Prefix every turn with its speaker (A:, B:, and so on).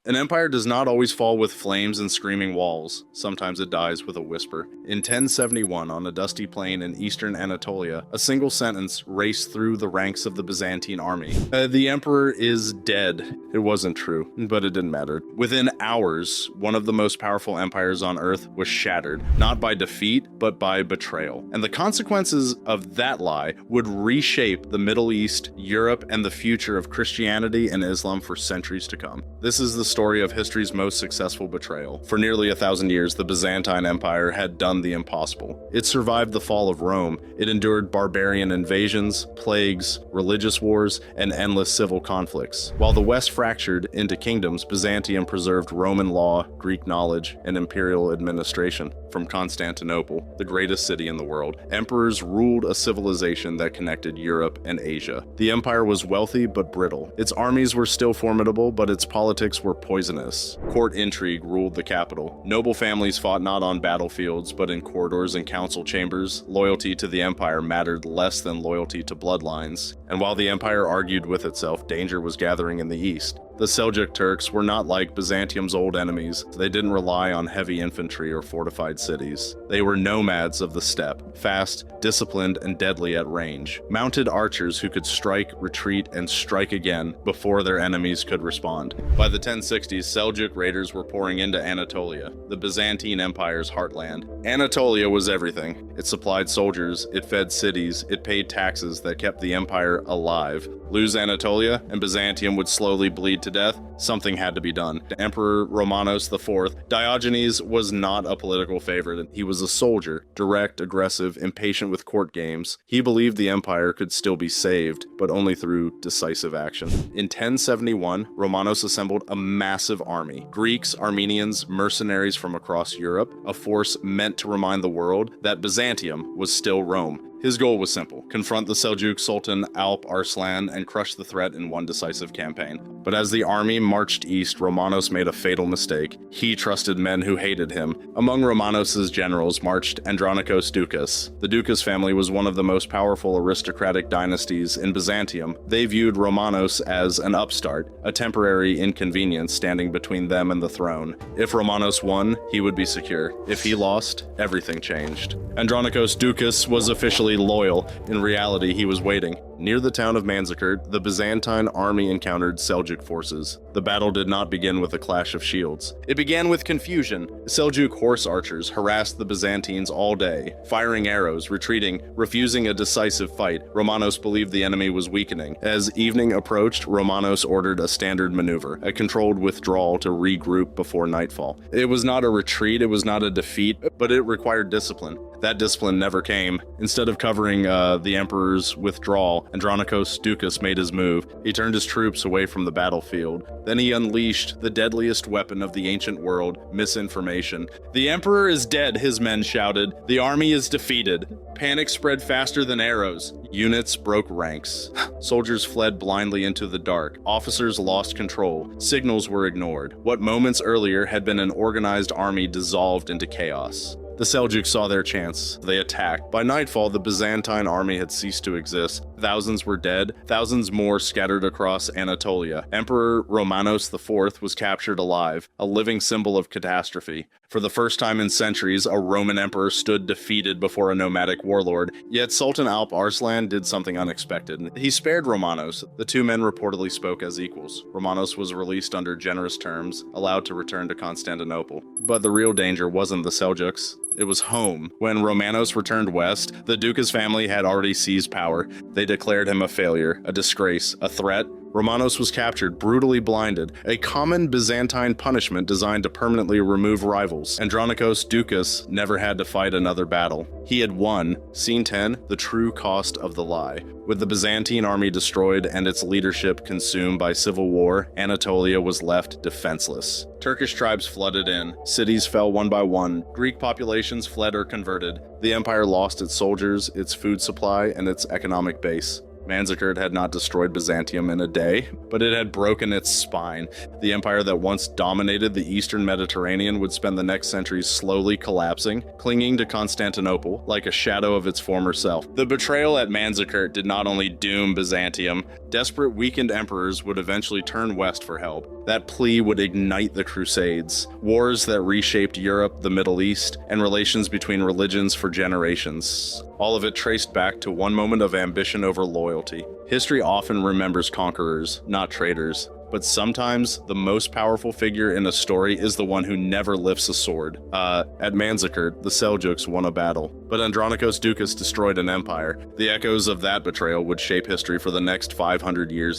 A: An empire does not always fall with flames and screaming walls. Sometimes it dies with a whisper. In 1071, on a dusty plain in eastern Anatolia, a single sentence raced through the ranks of the Byzantine army. The emperor is dead. It wasn't true, but it didn't matter. Within hours, one of the most powerful empires on Earth was shattered, not by defeat, but by betrayal. And the consequences of that lie would reshape the Middle East, Europe, and the future of Christianity and Islam for centuries to come. This is the story of history's most successful betrayal. For nearly 1,000 years, the Byzantine Empire had done the impossible. It survived the fall of Rome. It endured barbarian invasions, plagues, religious wars, and endless civil conflicts. While the West fractured into kingdoms, Byzantium preserved Roman law, Greek knowledge, and imperial administration. From Constantinople, the greatest city in the world, emperors ruled a civilization that connected Europe and Asia. The empire was wealthy but brittle. Its armies were still formidable, but its politics were poisonous. Court intrigue ruled the capital. Noble families fought not on battlefields, but in corridors and council chambers. Loyalty to the empire mattered less than loyalty to bloodlines. And while the empire argued with itself, danger was gathering in the east. The Seljuk Turks were not like Byzantium's old enemies. They didn't rely on heavy infantry or fortified cities. They were nomads of the steppe, fast, disciplined, and deadly at range. Mounted archers who could strike, retreat, and strike again before their enemies could respond. By the 1060s, Seljuk raiders were pouring into Anatolia, the Byzantine Empire's heartland. Anatolia was everything. It supplied soldiers, it fed cities, it paid taxes that kept the empire alive. Lose Anatolia, and Byzantium would slowly bleed to death. Something had to be done. Emperor Romanos IV, Diogenes was not a political favorite. He was a soldier, direct, aggressive, impatient with court games. He believed the empire could still be saved, but only through decisive action. In 1071, Romanos assembled a massive army. Greeks, Armenians, mercenaries from across Europe, a force meant to remind the world that Byzantium was still Rome. His goal was simple: confront the Seljuk Sultan Alp Arslan and crush the threat in one decisive campaign. But as the army marched east, Romanos made a fatal mistake. He trusted men who hated him. Among Romanos's generals marched Andronikos Doukas. The Doukas family was one of the most powerful aristocratic dynasties in Byzantium. They viewed Romanos as an upstart, a temporary inconvenience standing between them and the throne. If Romanos won, he would be secure. If he lost, everything changed. Andronikos Doukas was officially loyal. In reality, he was waiting. Near the town of Manzikert, the Byzantine army encountered Seljuk forces. The battle did not begin with a clash of shields. It began with confusion. Seljuk horse archers harassed the Byzantines all day, firing arrows, retreating, refusing a decisive fight. Romanos believed the enemy was weakening. As evening approached, Romanos ordered a standard maneuver, a controlled withdrawal to regroup before nightfall. It was not a retreat, it was not a defeat, but it required discipline. That discipline never came. Instead of covering the emperor's withdrawal, Andronikos Doukas made his move. He turned his troops away from the battlefield. Then he unleashed the deadliest weapon of the ancient world: misinformation. "The emperor is dead," his men shouted. "The army is defeated." Panic spread faster than arrows. Units broke ranks. Soldiers fled blindly into the dark. Officers lost control. Signals were ignored. What moments earlier had been an organized army dissolved into chaos. The Seljuks saw their chance. They attacked. By nightfall, the Byzantine army had ceased to exist. Thousands were dead, thousands more scattered across Anatolia. Emperor Romanos IV was captured alive, a living symbol of catastrophe. For the first time in centuries, a Roman emperor stood defeated before a nomadic warlord. Yet Sultan Alp Arslan did something unexpected. He spared Romanos. The two men reportedly spoke as equals. Romanos was released under generous terms, allowed to return to Constantinople. But the real danger wasn't the Seljuks. It was home. When Romanos returned west, the Doukas family had already seized power. They declared him a failure, a disgrace, a threat. Romanos was captured, brutally blinded, a common Byzantine punishment designed to permanently remove rivals. Andronikos Doukas never had to fight another battle. He had won. Scene 10, the true cost of the lie. With the Byzantine army destroyed and its leadership consumed by civil war, Anatolia was left defenseless. Turkish tribes flooded in. Cities fell one by one. Greek populations fled or converted. The empire lost its soldiers, its food supply, and its economic base. Manzikert had not destroyed Byzantium in a day, but it had broken its spine. The empire that once dominated the eastern Mediterranean would spend the next centuries slowly collapsing, clinging to Constantinople like a shadow of its former self. The betrayal at Manzikert did not only doom Byzantium, desperate weakened emperors would eventually turn west for help. That plea would ignite the Crusades, wars that reshaped Europe, the Middle East, and relations between religions for generations. All of it traced back to one moment of ambition over loyalty. History often remembers conquerors, not traitors. But sometimes, the most powerful figure in a story is the one who never lifts a sword. At Manzikert, the Seljuks won a battle, but Andronikos Doukas destroyed an empire. The echoes of that betrayal would shape history for the next 500 years.